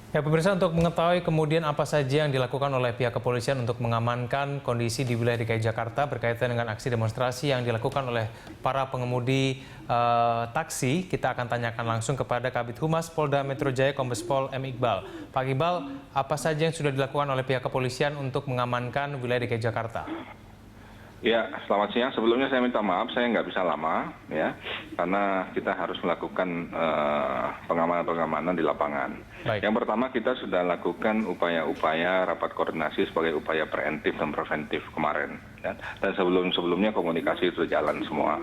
Ya, pemirsa, untuk mengetahui kemudian apa saja yang dilakukan oleh pihak kepolisian untuk mengamankan kondisi di wilayah DKI Jakarta berkaitan dengan aksi demonstrasi yang dilakukan oleh para pengemudi taksi, kita akan tanyakan langsung kepada Kabid Humas Polda Metro Jaya Kombes Pol M. Iqbal. Pak Iqbal, apa saja yang sudah dilakukan oleh pihak kepolisian untuk mengamankan wilayah DKI Jakarta? Ya, selamat siang. Sebelumnya saya minta maaf, saya nggak bisa lama, ya, karena kita harus melakukan pengamanan-pengamanan di lapangan. Baik. Yang pertama, kita sudah lakukan upaya-upaya rapat koordinasi sebagai upaya preventif dan preventif kemarin, ya. Dan sebelum-sebelumnya komunikasi itu jalan semua.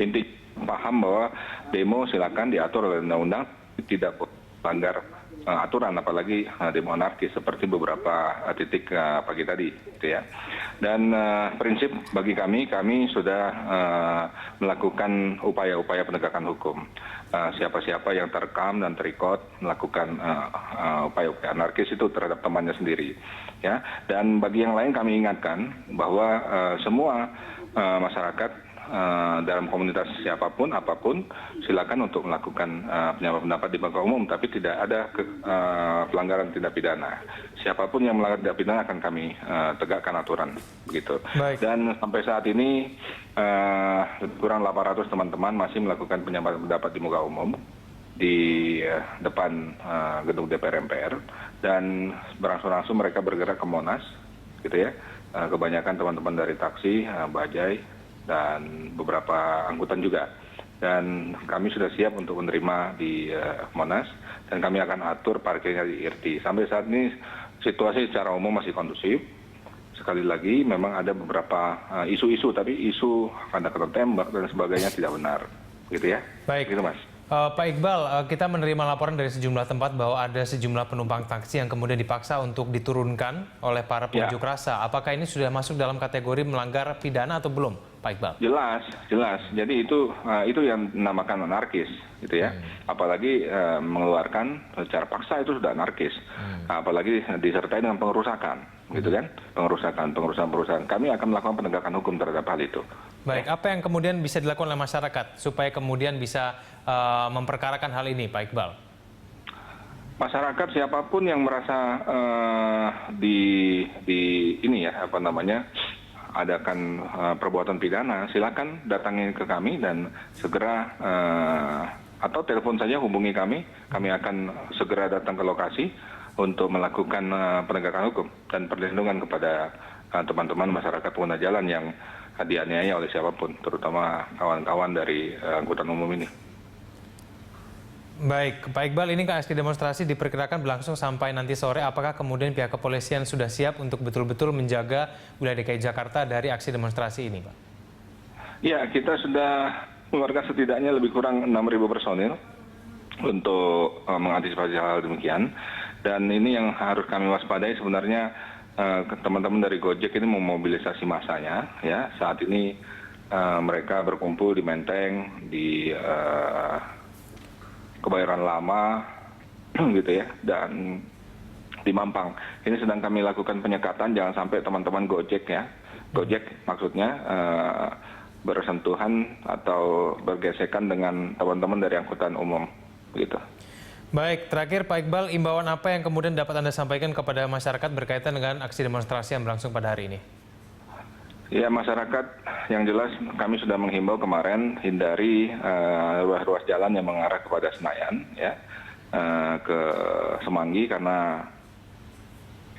Inti paham bahwa demo silakan diatur oleh undang-undang, tidak melanggar aturan, apalagi demo anarkis seperti beberapa titik pagi tadi, gitu ya. Dan prinsip bagi kami sudah melakukan upaya-upaya penegakan hukum. Siapa-siapa yang terekam dan terikot melakukan upaya-upaya anarkis itu terhadap temannya sendiri, ya. Dan bagi yang lain kami ingatkan bahwa semua masyarakat dalam komunitas siapapun, apapun, silakan untuk melakukan pendapat di muka umum, tapi tidak ada pelanggaran tindak pidana. Siapapun yang melanggar tindak pidana akan kami tegakkan aturan, begitu. Baik. Dan sampai saat ini kurang 800 teman-teman masih melakukan penyampaian pendapat di muka umum di depan gedung DPR MPR, dan berangsur-angsur mereka bergerak ke Monas, gitu ya. Kebanyakan teman-teman dari taksi, bajai, dan beberapa angkutan juga. Dan kami sudah siap untuk menerima di Monas, dan kami akan atur parkirnya di IRT. Sampai saat ini situasi secara umum masih kondusif. Sekali lagi memang ada beberapa isu-isu, tapi isu ada kena tembak dan sebagainya tidak benar, gitu ya. Baik. Gitu, Mas. Pak Iqbal, kita menerima laporan dari sejumlah tempat bahwa ada sejumlah penumpang taksi yang kemudian dipaksa untuk diturunkan oleh para pengunjuk rasa. Apakah ini sudah masuk dalam kategori melanggar pidana atau belum, Pak Iqbal? Jelas. Jadi itu yang dinamakan anarkis, gitu ya. Apalagi mengeluarkan secara paksa itu sudah anarkis. Apalagi disertai dengan pengerusakan, gitu kan? Pengerusakan. Kami akan melakukan penegakan hukum terhadap hal itu. Baik, apa yang kemudian bisa dilakukan oleh masyarakat supaya kemudian bisa memperkarakan hal ini, Pak Iqbal? Masyarakat siapapun yang merasa adakan perbuatan pidana, silakan datangi ke kami dan segera atau telepon saja hubungi kami akan segera datang ke lokasi untuk melakukan penegakan hukum dan perlindungan kepada teman-teman masyarakat pengguna jalan yang dianiaya oleh siapapun, terutama kawan-kawan dari angkutan umum ini. Baik, Pak Iqbal, ini aksi demonstrasi diperkirakan berlangsung sampai nanti sore. Apakah kemudian pihak kepolisian sudah siap untuk betul-betul menjaga wilayah DKI Jakarta dari aksi demonstrasi ini, Pak? Ya, kita sudah mengeluarkan setidaknya lebih kurang 6.000 personil untuk mengantisipasi hal demikian. Dan ini yang harus kami waspadai sebenarnya, teman-teman dari Gojek ini memobilisasi masanya, ya. Saat ini mereka berkumpul di Menteng, di Kebayoran Lama, gitu ya, dan di Mampang. Ini sedang kami lakukan penyekatan, jangan sampai teman-teman Gojek maksudnya bersentuhan atau bergesekan dengan teman-teman dari angkutan umum, gitu. Baik, terakhir Pak Iqbal, imbauan apa yang kemudian dapat Anda sampaikan kepada masyarakat berkaitan dengan aksi demonstrasi yang berlangsung pada hari ini? Ya, masyarakat yang jelas kami sudah menghimbau kemarin hindari ruas-ruas jalan yang mengarah kepada Senayan, ya, ke Semanggi, karena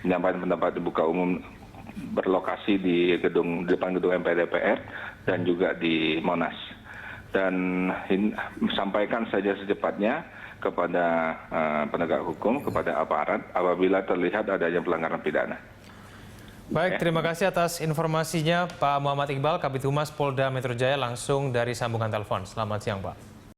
penyampaian pendapat di muka umum berlokasi di depan gedung MPR DPR dan juga di Monas. Dan sampaikan saja secepatnya kepada penegak hukum, kepada aparat apabila terlihat adanya pelanggaran pidana. Baik, terima kasih atas informasinya Pak Muhammad Iqbal, Kabid Humas Polda Metro Jaya, langsung dari sambungan telepon. Selamat siang, Pak.